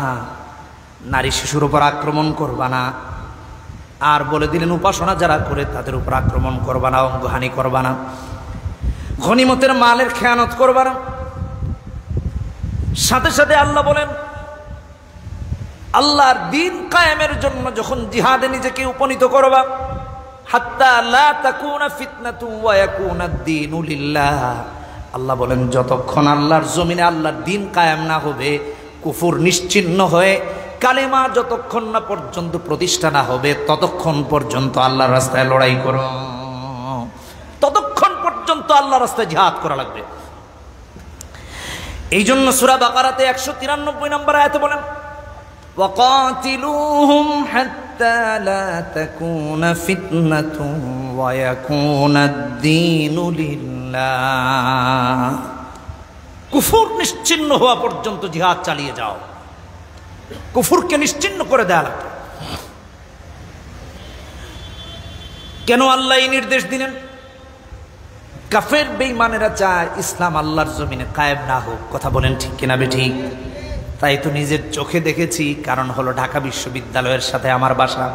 নারী শিশুর উপর আক্রমণ করবা না। আর বলে দিলেন উপাসনা যারা করে তাদের উপর আক্রমণ করবা না, অঙ্গহানি করবা না, গনিমতের মালের খেয়ানত করবা না। সাথে সাথে আল্লাহ বলেন, আল্লাহর দ্বীন কায়েমের জন্য যখন জিহাদে নিজেকে উপনীত করবা, হাত্তা লা তাকুনা ফিতনাতু ওয়া ইয়াকুনাদ-দীনু লিল্লাহ। আল্লাহ বলেন যতক্ষণ আল্লাহর জমিনে আল্লাহর দ্বীন কায়েম না হবে, কুফর নিশ্চিহ্ন হয়ে কালেমা যতক্ষণ না পর্যন্ত প্রতিষ্ঠা না হবে, ততক্ষণ পর্যন্ত আল্লাহর রাস্তায় লড়াই করো, ততক্ষণ পর্যন্ত আল্লাহর রাস্তায় জিহাদ করা লাগবে। এই জন্য সূরা বাকারাতে 193 নম্বর আয়াতে বলেন, ওয়াকাতিলুহুম হাত্তা লা তাকুনা ফিতনাতুন ওয়া ইয়াকুনাদ-দীনু লিল্লাহ। কুফর নিশ্চিহ্ন হওয়া পর্যন্ত জিহাদ চালিয়ে যাও। কুফুরকে নিশ্চিহ্ন করে দেয়া লাগবে। কেন আল্লাহ এই নির্দেশ দিলেন? কাফের বেঈমানেরা চায় ইসলাম আল্লাহর জমিনে কায়েম না হোক। কথা বলেন ঠিক কিনা বেঠিক? তাই তো নিজের চোখে দেখেছি, কারণ হলো ঢাকা বিশ্ববিদ্যালয়ের সাথে আমার বাসা।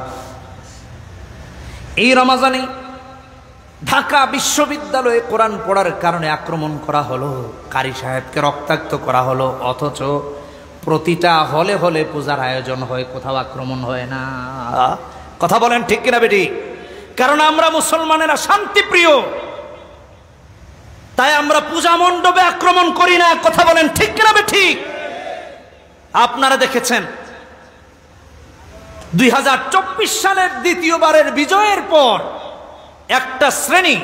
এই রমাজানে ঢাকা বিশ্ববিদ্যালয়ে কোরআন পড়ার কারণে আক্রমণ করা হলো, কারি সাহেবকে রক্তাক্ত করা হলো, অথচ প্রতিটা হলে হলে পূজার আয়োজন হয়, কোথাও আক্রমণ হয় না। কথা বলেন ঠিক কিনা বেঠিক? কারণ আমরা মুসলমানেরা শান্তিপ্রিয়, তাই আমরা পূজা মণ্ডপে আক্রমণ করি না। কথা বলেন ঠিক কিনা বেঠিক? আপনারা দেখেছেন 2024 সালের দ্বিতীয়বারের বিজয়ের পর একটা শ্রেণী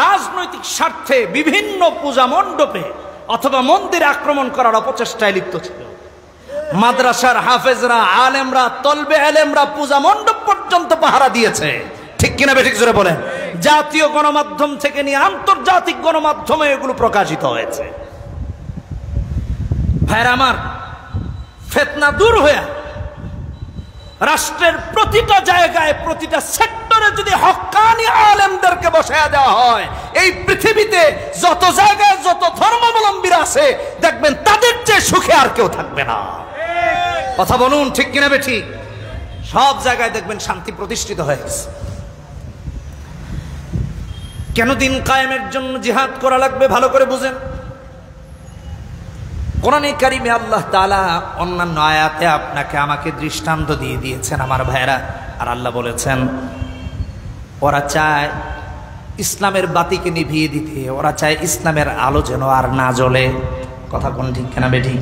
রাজনৈতিক স্বার্থে বিভিন্ন পূজা মণ্ডপে অথবা মন্দিরে আক্রমণ করার অপচেষ্টায় লিপ্ত ছিল। মাদ্রাসার হাফেজরা, আলেমরা, তলবে আলেমরা পূজা মণ্ডপ পর্যন্ত পাহারা দিয়েছে। ঠিক কিনা বেঠিক জোরে বলেন? জাতীয় গণমাধ্যম থেকে নিয়ে আন্তর্জাতিক গণমাধ্যমে এগুলো প্রকাশিত হয়েছে। ভাইরা আমার, ফিতনা দূর হয়ে রাষ্ট্রের প্রতিটা জায়গায়, প্রতিটা সেক্টরে যদি হক্কানি আলেমদেরকে বসায়া দেওয়া হয়, এই পৃথিবীতে যত জায়গায় যত ধর্মাবলম্বীরা আছে দেখবেন তাদের চেয়ে সুখে আর কেউ থাকবে না। কথা বলুন ঠিক কিনা বেঠিক? সব জায়গায় দেখবেন শান্তি প্রতিষ্ঠিত হয়ে গেছে। কেন দিন কায়েমের জন্য জিহাদ করা লাগবে ভালো করে বুঝেন। কোরআনে কারিমে আল্লাহ তাআলা অন্যান্য আয়াতে আপনাকে আমাকে দৃষ্টান্ত দিয়ে দিয়েছেন আমার ভাইরা। আর আল্লাহ বলেছেন ওরা চায় ইসলামের বাতিকে নিভিয়ে দিতে, ওরা চায় ইসলামের আলো যেন আর না জ্বলে। কথা কোন ঠিক কিনা বেঠিক?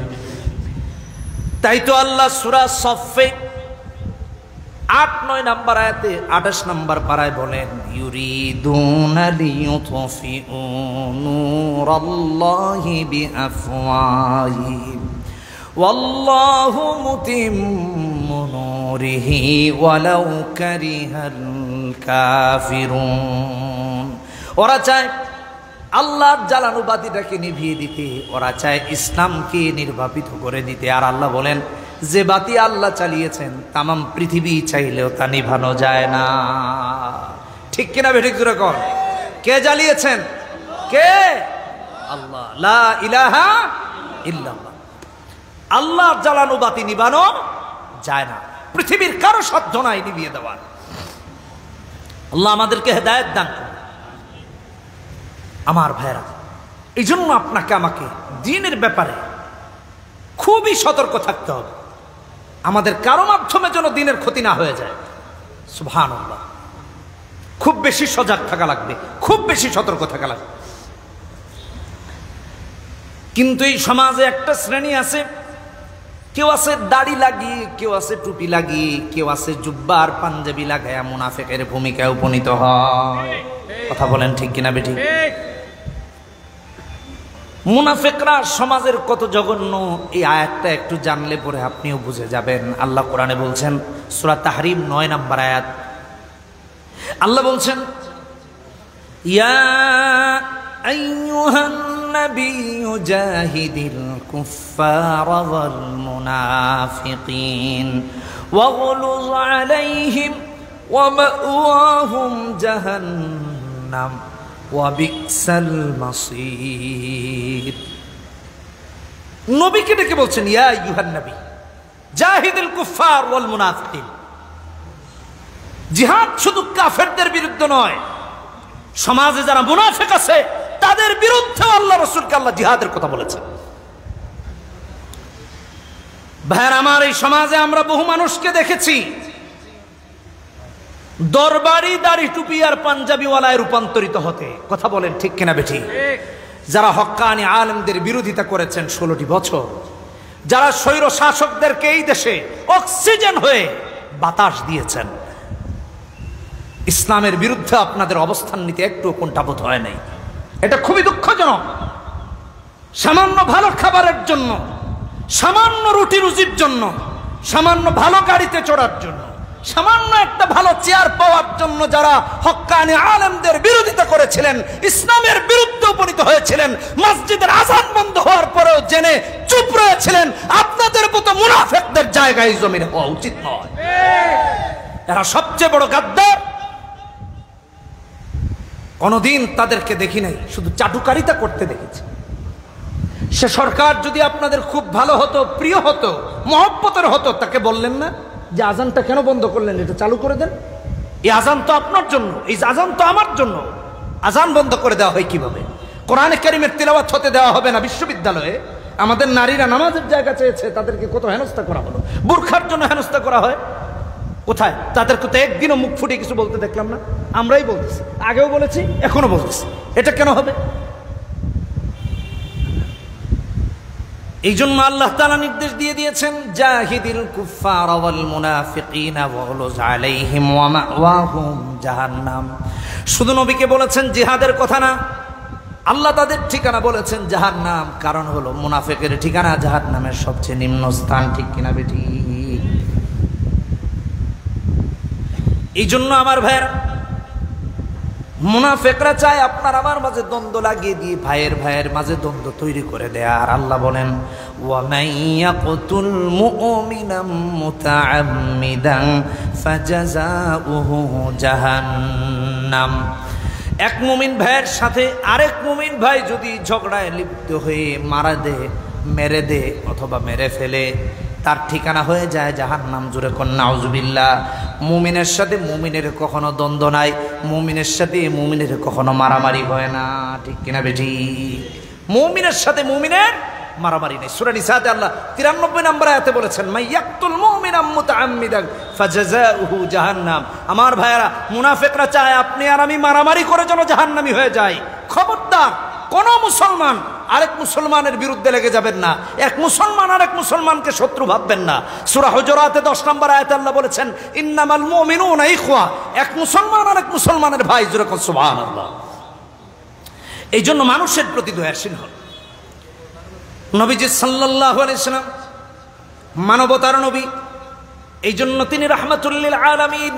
তাই তো আল্লাহ সূরা সফে 8-9 নম্বর আয়াতে 28 নম্বর পারায় বলেন, ইউরিদুনা লিইউতফিউ নূরাল্লাহি বিআফওয়াহিহিম ওয়াল্লাহু মুতিম্মু নূরিহি ওয়ালাউ কারিহাল কাফিরুন। ওরা চায় আল্লাহর জ্বালানো বাতিটাকে নিভিয়ে দিতে, ওরা চায় ইসলামকে নির্বাপিত করে দিতে। আর আল্লাহ বলেন, যে বাতি আল্লাহ চালিয়েছেন তামাম পৃথিবী চাইলেও তা নিভানো যায় না। ঠিক কিনা বেঠিক জোরে কর? কে জ্বালিয়েছেন? কে? আল্লাহ। লা ইলাহা ইল্লাল্লাহ। আল্লাহর জ্বালানো বাতি নিভানো যায় না, পৃথিবীর কারো সাধ্য নাই নিভিয়ে দেওয়ার। আল্লাহ আমাদেরকে হেদায়েত দান করুন। আমার ভাইরা, এই জন্য আপনাকে আমাকে দ্বীনের ব্যাপারে খুবই সতর্ক থাকতে হবে। আমাদের কারো মাধ্যমে যেন দ্বীনের ক্ষতি না হয়ে যায়। সুবহানাল্লাহ, খুব বেশি সজাগ থাকা লাগবে, খুব বেশি সতর্ক থাকা লাগবে। কিন্তু এই সমাজে একটা শ্রেণী আছে, কেউ আছে দাড়ি লাগিয়ে, কেউ আছে টুপি লাগিয়ে, কেউ আছে জুব্বা আর পাঞ্জাবি লাগায় মুনাফিকের ভূমিকায় উপনীত হয়। কথা বলেন ঠিক কিনা বেঠিক? মুনাফিকরা সমাজের কত জঘন্য, এই আয়াতটা একটু জানলে পরে আপনিও বুঝে যাবেন। আল্লাহ কোরআনে বলছেন, সূরা তাহরিম 9 নম্বর আয়াত, আল্লাহ বলছেন, ইয়া আইয়ুহান নাবিয়্যু জাহিদিল কুফফারা ওয়াল মুনাফিকিন ওয়াগলুজ আলাইহিম ওয়া মাওয়াহুম জাহান্নাম ওয়া বিসাল মাসীর। নবীকে ডেকে বলছেন, ইয়া আইয়ুহান নবী জাহিদিল কুফফার ওয়াল মুনাফিকিন। জিহাদ শুধু কাফেরদের বিরুদ্ধে নয়, সমাজে যারা মুনাফিক আছে তাদের বিরুদ্ধে আল্লাহ রাসূলকে আল্লাহ জিহাদের কথা বলেছেন। ভাইয়ের আমার, এই সমাজে আমরা বহু মানুষকে দেখেছি দরবারি দাড়ি টুপি আর পাঞ্জাবিওয়ালায় রূপান্তরিত হতে। কথা বলেন ঠিক কিনা বেঠিক? যারা হক্কানি আলেমদের বিরোধিতা করেছেন 16টি বছর, যারা স্বৈর শাসকদেরকে এই দেশে অক্সিজেন হয়ে বাতাস দিয়েছেন, ইসলামের বিরুদ্ধে আপনাদের অবস্থান নিতে একটু কুণ্ঠাবোধ হয় নাই। এটা খুবই দুঃখজনক। সামান্য ভালো খাবারের জন্য, সামান্য রুটি রুজির জন্য, সামান্য ভালো গাড়িতে চড়ার জন্য, সামান্য একটা ভালো চেয়ার পাওয়ার জন্য যারা হক্কানি আলেমদের বিরোধিতা করেছিলেন, ইসলামের বিরুদ্ধে উপনীত হয়েছিলেন, মসজিদের আযান বন্ধ হওয়ার পরেও জেনে চুপ রয়েছিলেন, আপনাদের মতো মুনাফিকদের জায়গায় জমিনে হওয়া উচিত নয়। এরা সবচেয়ে বড় গাদ্দার। কোনদিন তাদেরকে দেখি নাই, শুধু চাটুকারিতা করতে দেখেছি। সে সরকার যদি আপনাদের খুব ভালো হতো, প্রিয় হতো, মহব্বতের হতো, তাকে বললেন না যে আজানটা কেন বন্ধ করলেন, এটা চালু করে দেন, এই আজান তো আপনার জন্য, এই আজান তো আমার জন্য। আজান বন্ধ করে দেওয়া হয় কিভাবে? কোরআনে কারিমের তিলাওয়াত হতে দেওয়া হবে না বিশ্ববিদ্যালয়ে। আমাদের নারীরা নামাজের জায়গা চেয়েছে, তাদেরকে কত হেনস্থা করা হলো, বুরখার জন্য হেনস্থা করা হয়। কোথায়? তাদেরকে তো একদিনও মুখ ফুটে কিছু বলতে দেখলাম না। আমরাই বলতেছি, আগেও বলেছি, এখনো বলতেছি। এটা কেন হবে? এই জন্য আল্লাহ তাআলা নির্দেশ দিয়ে দিয়েছেন, জাহিদিল কুফার ওয়াল মুনাফিকিনা ওয়াগলুজ আলাইহিম ওয়া মাওয়াহুম জাহান্নাম। শুধু নবীকে বলেছেন জিহাদের কথা না, আল্লাহ তাদের ঠিকানা বলেছেন জাহান্নাম। কারণ হলো মুনাফিকের ঠিকানা জাহান্নামের সবচেয়ে নিম্ন স্থান। ঠিক কিনা বেটি? এই জন্য আমার ভাইয়ের, মুনাফিকরা চায় আপনার আমার মাঝে দ্বন্দ্ব লাগিয়ে দিয়ে ভাইয়ের মাঝে দ্বন্দ্ব তৈরি করে দেয়। আর আল্লাহ বলেন, ওয়া মাইয়াকুতুল মুমিনাম মুতাআম্মিদান ফাজাযাউহু জাহান্নাম। এক মুমিন ভাইয়ের সাথে আরেক মুমিন ভাই যদি ঝগড়ায় লিপ্ত হয়ে মেরে দে অথবা মেরে ফেলে, তার ঠিকানা হয়ে যায় জাহান্নাম। জোরে কোন নাউজুবিল্লাহ। মুমিনের সাথে মুমিনের কখনো দ্বন্দ্ব নাই, মুমিনের সাথে মুমিনের কখনো মারামারি হয় না। ঠিক কিনা বেটি? মুমিনের সাথে মুমিনের মারামারি নেই। সূরা নিসাতে আল্লাহ 93 নম্বর আয়াতে বলেছেন, মাইয়াকতুল মুমিনা মুতাআম্মিদান ফাজাযাউহু জাহান্নাম। আমার ভাইয়েরা, মুনাফিকরা চায় আপনি আর আমি মারামারি করে যেন জাহান্নামী হয়ে যাই। খবরদার, কোন মুসলমান আরেক মুসলমানের বিরুদ্ধে লেগে যাবেন না, এক মুসলমান আরেক মুসলমানকে শত্রু ভাববেন না। সূরা হুজুরাতে 10 নম্বর আয়াতে আল্লাহ বলেছেন, ইন্নামাল মুমিনুনা ইখওয়া। এক মুসলমান আরেক মুসলমানের ভাই। জোরে কোন সুবহানাল্লাহ। এই জন্য মানুষের প্রতি দয়াশীল হন। নবীজি সাল্লাল্লাহু আলাইহি সাল্লাম মানবতার নবী, এই জন্য তিনি রাহমাতুল লিল আলামিন।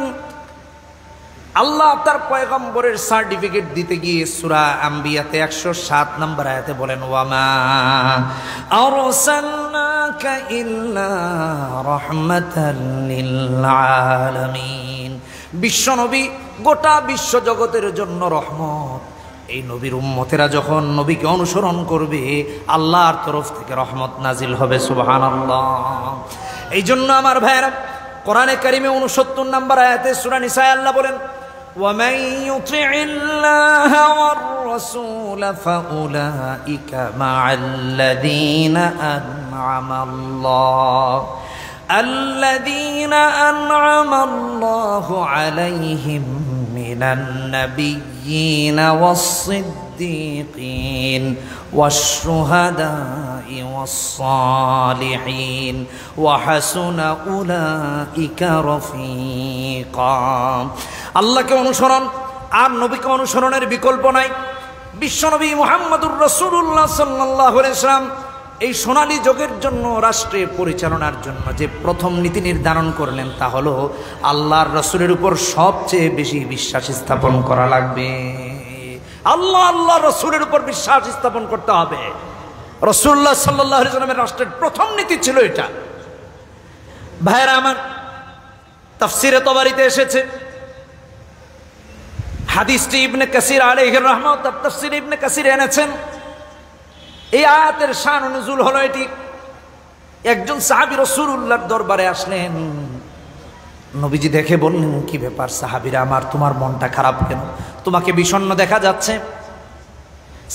আল্লাহ তার পয়গম্বরের সার্টিফিকেট দিতে গিয়ে সূরা আম্বিয়াতে 107 নম্বর আয়াতে বলেন, ওয়ামা আরসালনাকা ইল্লা রাহমাতাল লিল আলামিন। বিশ্ব নবী গোটা বিশ্ব জগতের জন্য রহমত। এই নবীর উম্মতেরা যখন নবীকে অনুসরণ করবে, আল্লাহর তরফ থেকে রহমত নাজিল হবে। সুবহানাল্লাহ। এই জন্য আমার ভাইয়েরা, কোরআনে কারিমে 69 নম্বর আয়াতে সূরা নিসায় আল্লাহ বলেন, ومن يطع الله والرسول فأولئك مع الذين أنعم الله عليهم من النبيين والصديقين والشهداء والصالحين وحسن أولئك رفيقا। আল্লাহকে অনুসরণ আর নবীকে অনুসরণের বিকল্প নাই। বিশ্বনবী মুহাম্মদুর রাসূলুল্লাহ সাল্লাল্লাহু আলাইহি ওয়াসাল্লাম এই সোনালী যুগের জন্য, রাষ্ট্রে পরিচালনার জন্য যে প্রথম নীতি নির্ধারণ করলেন, তা হলো আল্লাহর রাসূলের উপর সবচেয়ে বেশি বিশ্বাস স্থাপন করা লাগবে। আল্লাহ রাসূলের উপর বিশ্বাস স্থাপন করতে হবে। রাসূলুল্লাহ সাল্লাল্লাহু আলাইহি ওয়াসাল্লামের রাষ্ট্রের প্রথম নীতি ছিল এটা। ভাইরা আমার, তাফসীরে তাবারিতে এসেছে, হাদিসটি ইবনে কাসির আলাইহির রাহমাত তাফসীর ইবনে কাসির এনেছেন। এই আয়াতের শান ও নুজুল হলো এটি। একজন সাহাবী রাসূলুল্লাহর দরবারে আসলেন। নবীজি দেখে বললেন, কি ব্যাপার সাহাবীরা আমার, তোমার মনটা খারাপ কেন? তোমাকে বিষণ্ণ দেখা যাচ্ছে।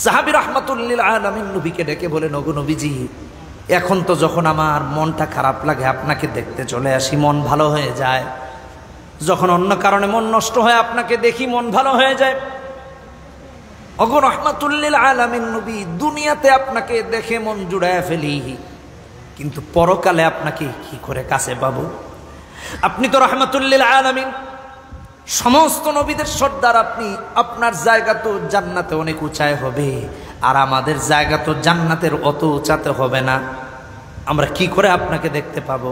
সাহাবী রাহমাতুল লিল আলামিন নবীকে ডেকে বলেন, ওগো নবীজি, এখন তো যখন আমার মনটা খারাপ লাগে আপনাকে দেখতে চলে আসি, মন ভালো হয়ে যায়। যখন অন্য কারণে মন নষ্ট হয় আপনাকে দেখি, মন ভালো হয়ে যায়। ওগো রাহমাতুল লিল আলামিন নবী, দুনিয়াতে আপনাকে দেখে মন জুড়ায় ফেলি, কিন্তু পরকালে আপনাকে কি করে কাছে পাবো? আপনি তো রাহমাতুল লিল আলামিন, সমস্ত নবীদের সর্দার আপনি। আপনার জায়গা তো জান্নাতে অনেক উঁচায় হবে, আর আমাদের জায়গা তো জান্নাতের অত উঁচাতে হবে না। আমরা কি করে আপনাকে দেখতে পাবো?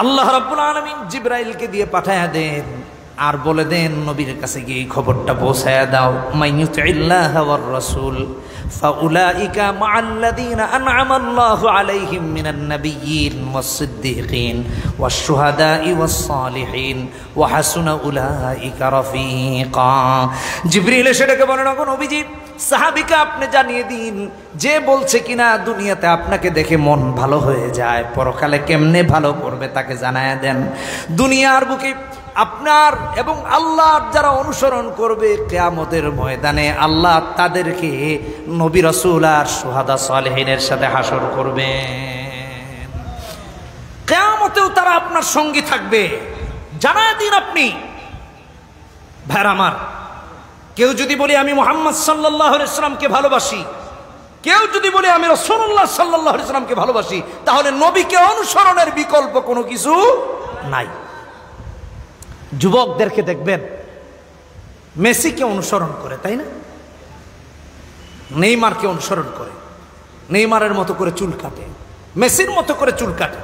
আল্লাহ রাব্বুল আলামিন জিবরাইলকে দিয়ে পাঠায়া দেন। আর বলে দেন নবীর কাছে গিয়ে খবরটা পৌঁছায়া দাও, মাইয়ুতিল্লাহ ওয়ার রাসূল ফাউলাইকা মাআল্লাযীনা আন'আমা আল্লাহু আলাইহিম মিনান নাবিয়্যিন ওয়াস-সিদ্দীকিন ওয়াশ-শুহাদাই ওয়াস-সালিহিন ওয়া হাসুনা উলাইকা রাফীকা। জিবরিল এসে ডেকে বলেন, ওগো নবীজি, সাহাবীকে আপনি জানিয়ে দিন, যে বলছে কিনা দুনিয়াতে আপনাকে দেখে মন ভালো হয়ে যায়, পরকালে কেমনে ভালো করবে তাকে জানায়া দেন। দুনিয়ার বুকে আপনার এবং আল্লাহর যারা অনুসরণ করবে, কিয়ামতের ময়দানে আল্লাহ তাদেরকে নবী রাসূল আর শুহাদা সালেহিনের সাথে হাসর করবেন। কিয়ামতেও তারা আপনার সঙ্গী থাকবে, জানায় দিন আপনি। ভাইরা আমার, কেউ যদি বলে আমি মুহাম্মদ সাল্লাল্লাহু আলাইহি ওয়াসাল্লামকে ভালোবাসি, কেউ যদি বলে আমি রাসূলুল্লাহ সাল্লাল্লাহু আলাইহি ওয়াসাল্লামকে ভালোবাসি, তাহলে নবীকে অনুসরণের বিকল্প কোনো কিছু নাই। যুবকদেরকে দেখবেন মেসিকে অনুসরণ করে, তাই না? নেইমারকে অনুসরণ করে, নেইমারের মতো করে চুল কাটে, মেসির মতো করে চুল কাটে।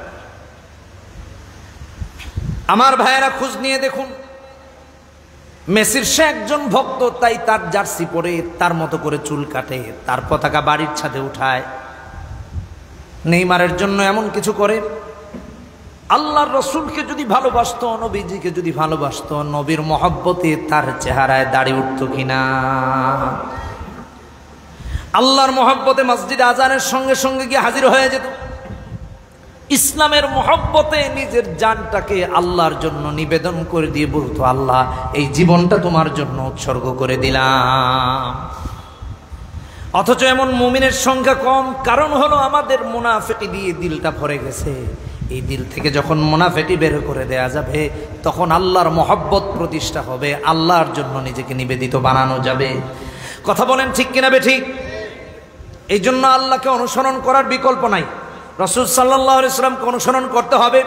আমার ভাইয়েরা খোঁজ নিয়ে দেখুন, মেসির সে একজন ভক্ত, তাই তার জার্সি পরে তার মতো করে চুল কাটে, তার পতাকা বাড়ির ছাদে উঠায়। নেইমারের জন্য এমন কিছু করে। আল্লাহর রসুলকে যদি ভালোবাসতো, নবীজিকে যদি ভালোবাসতো, নবীর মহব্বতে তার চেহারায় দাড়ি উঠত কিনা? আল্লাহর মহব্বতে মসজিদে আজানের সঙ্গে সঙ্গে গিয়ে হাজির হয়ে যেত। ইসলামের মহব্বতে নিজের জানটাকে আল্লাহর জন্য নিবেদন করে দিয়ে বলতো, আল্লাহ এই জীবনটা তোমার জন্য উৎসর্গ করে দিলাম। অথচ এমন মুমিনের সংখ্যা কম, কারণ হলো আমাদের মুনাফিকি দিয়ে দিলটা ভরে গেছে। এই দিল থেকে যখন মুনাফিকি বের করে দেয়া যাবে, তখন আল্লাহর মহব্বত প্রতিষ্ঠা হবে, আল্লাহর জন্য নিজেকে নিবেদিত বানানো যাবে। কথা বলেন ঠিক কিনা বেঠিক? এই জন্য আল্লাহকে অনুসরণ করার বিকল্প নাই। রাসূল সাল্লাল্লাহু আলাইহি ওয়াসাল্লামকে অনুসরণ করতে হবে।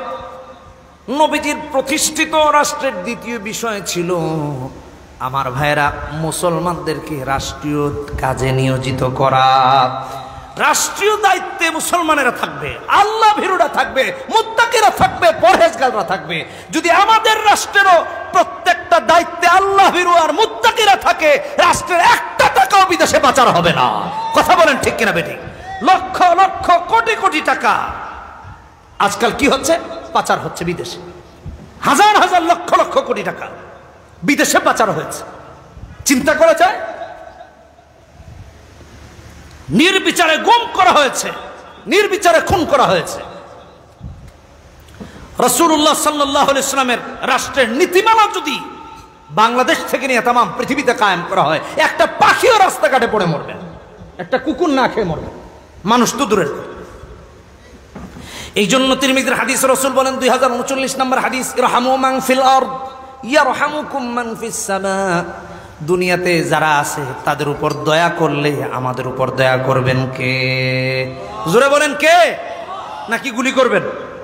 নবীজির প্রতিষ্ঠিত রাষ্ট্রের দ্বিতীয় বিষয় ছিল, আমার ভাইয়েরা, মুসলমানদেরকে রাষ্ট্রীয় কাজে নিয়োজিত করা। রাষ্ট্রীয় দায়িত্বে মুসলমানেরা থাকবে, আল্লাহ ভীরুরা থাকবে, মুত্তাকিরা থাকবে, পরহেজগাররা থাকবে। যদি আমাদের রাষ্ট্রেরও প্রত্যেকটা দায়িত্বে আল্লাহ ভীরু আর মুত্তাকিরা থাকে, রাষ্ট্রের একটা টাকাও বিদেশে পাচার হবে না। কথা বলেন ঠিক কিনা বেঠিক? লক্ষ লক্ষ কোটি কোটি টাকা আজকাল কি হচ্ছে? পাচার হচ্ছে বিদেশে। হাজার হাজার লক্ষ লক্ষ কোটি টাকা বিদেশে পাচার হয়েছে। চিন্তা করা যায়? নির্বিচারে গুম করা হয়েছে, নির্বিচারে খুন করা হয়েছে। রাসূলুল্লাহ সাল্লাল্লাহু আলাইহি ওয়াসাল্লামের রাষ্ট্রের নীতিমালা যদি বাংলাদেশ থেকে নিয়ে তাম পৃথিবীতে কায়েম করা হয়, একটা পাখিও রাস্তাঘাটে পড়ে মরবে, একটা কুকুর না খেয়ে মরবে, মানুষ তো দূরের। এই জন্য তিরমিজির হাদিস, রাসূল বলেন 2039 নম্বর হাদিস, ইরহামু মান ফিল আরদ ইয়ারহামুকুম মান ফিস সামা। দুনিয়াতে যারা আছে তাদের উপর দয়া করলে আমাদের উপর দয়া করবেন কে? জোরে বলেন কে? নাকি গুলি করবেন,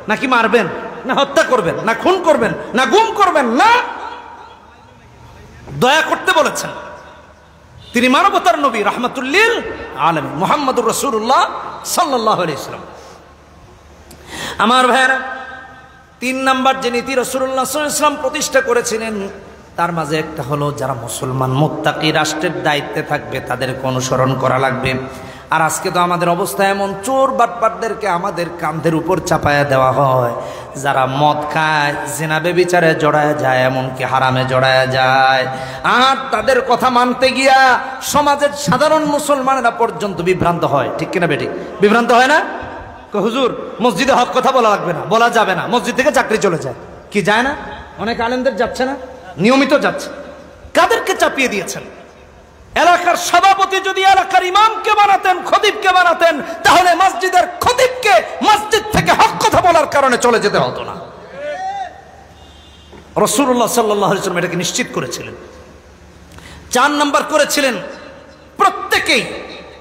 নাকি মারবেন, না হত্যা করবেন, না খুন করবেন, না গুম করবেন? না, দয়া করতে বলেছেন। তিনি মানবতার নবী, রাহমাতুল লিল আলামিন, মুহাম্মদুর রাসূলুল্লাহ সাল্লাল্লাহু আলাইহি ওয়াসাল্লাম। আমার ভাইয়েরা, 3 নাম্বার যে নীতি রাসূলুল্লাহ সাল্লাল্লাহু আলাইহি ওয়াসাল্লাম প্রতিষ্ঠা করেছিলেন, তার মাঝে একটা হলো, যারা মুসলমান মুত্তাকি রাষ্ট্রের দায়িত্বে থাকবে তাদেরকে অনুসরণ করা লাগবে। আর আজকে তো আমাদের অবস্থা এমন, চোর বাটপারদেরকে আমাদের কাঁধের উপর চাপায়া দেওয়া হয়। যারা মদ খায়, জিনা বেবিচারে জড়ায় যায়, এমনকি হারামে জড়ায় যায়। আর তাদের কথা মানতে গিয়া সমাজের সাধারণ মুসলমানেরা পর্যন্ত বিভ্রান্ত হয়। ঠিক কিনা বেঠিক? বিভ্রান্ত হয় না? হুজুর মসজিদে হক কথা বলা লাগবে না, বলা যাবে না, মসজিদ থেকে চাকরি চলে যায়। কি যায় না? অনেক আলেমদের যাচ্ছে না, নিয়মিত যাচ্ছে। কাদেরকে চাপিয়ে দিয়েছেন? এলাকার সভাপতি যদি এলাকার ইমামকে বানাতেন, খতিবকে বানাতেন, তাহলে মসজিদের খতিবকে মসজিদ থেকে হক কথা বলার কারণে চলে যেতে হতো না। রাসূলুল্লাহ সাল্লাল্লাহু আলাইহি ওয়াসাল্লাম এটাকে নিশ্চিত করেছিলেন। 4 নাম্বার করেছিলেন, প্রত্যেকেই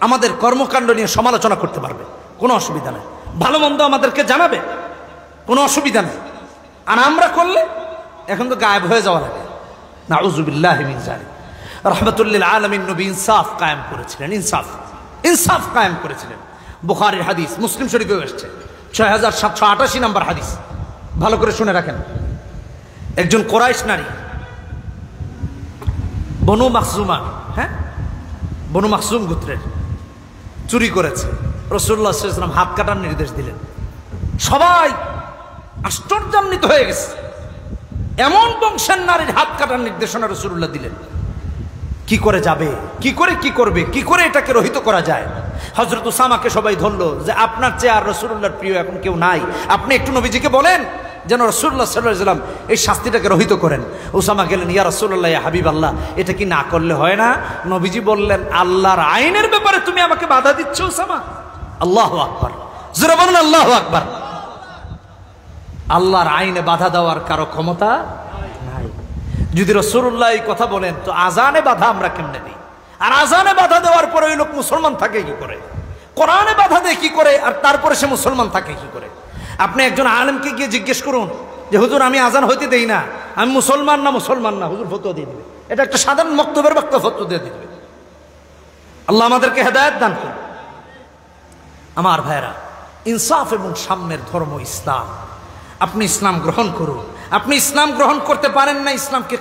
আমাদের কর্মকাণ্ড নিয়ে সমালোচনা করতে পারবে, কোনো অসুবিধা নেই। ভালো মন্দ আমাদেরকে জানাবে, কোনো অসুবিধা নেই। আর আমরা করলে এখন তো গায়েব হয়ে যাওয়া লাগে। নাউযুবিল্লাহি মিন যালিক। রাহমাতুল লিল আলামিন নবী ইনসাফ কায়েম করেছিলেন, ইনসাফ কায়েম করেছিলেন। বুখারীর হাদিস, মুসলিম শরীফেও এসেছে, 6788 নম্বর হাদিস। ভালো করে শুনে রাখেন। একজন কোরাইশ নারী বনু মাখজুমা, হ্যাঁ, বনু মাখজুম গোত্রের চুরি করেছে। রাসূলুল্লাহ সাল্লাল্লাহু আলাইহি ওয়াসাল্লাম হাত কাটার নির্দেশ দিলেন। সবাই আশ্চর্যান্বিত হয়ে গেছে, এমন বংশের নারীর হাত কাটার নির্দেশনা রাসূলুল্লাহ দিলেন। কি করে যাবে, কি করবে, কি করে এটাকে রহিত করা যায়? হযরত উসামাকে সবাই ধরলো যে আপনার চেয়ে আর রাসূলুল্লাহর প্রিয় এখন কেউ নাই, আপনি একটু নবীজিকে বলেন যেন রাসূলুল্লাহ সাল্লাল্লাহু আলাইহি ওয়াসাল্লাম এই শাস্তিটাকে রহিত করেন। উসামা গেলেন, ইয়া রাসূলুল্লাহ, ইয়া হাবিবাল্লাহ, এটা কি না করলে হয় না? নবীজি বললেন, আল্লাহর আইনের ব্যাপারে তুমি আমাকে বাধা দিচ্ছ উসামা? আল্লাহু আকবার, জোরে বলুন আল্লাহু আকবার। আল্লাহর আইনে বাধা দেওয়ার কারো ক্ষমতা নাই। যদি রাসূলুল্লাহ এই কথা বলেন তো আজানে বাধা আমরা কেমনে দিই? আর আজানে বাধা দেওয়ার পরে ওই লোক মুসলমান থাকে কি করে? কোরআনে বাধা দেয় কি করে আর তারপরে সে মুসলমান থাকে কি করে? আপনি একজন আলেমকে গিয়ে জিজ্ঞেস করুন যে হুজুর আমি আজান হইতে দেই না, আমি মুসলমান না, হুজুর ফতোয়া দিয়ে দিবে। এটা একটা সাধারণ মক্তবের ফতোয়া দিয়ে দিবে। আল্লাহ আমাদেরকে হেদায়েত দান করুন। আমার ভাইরা, ইনসাফ এবং সাম্যের ধর্ম ইসলাম। আপনি ইসলাম গ্রহণ করুন। আপনি ইসলাম গ্রহণ করতে পারেন না, ইসলামকে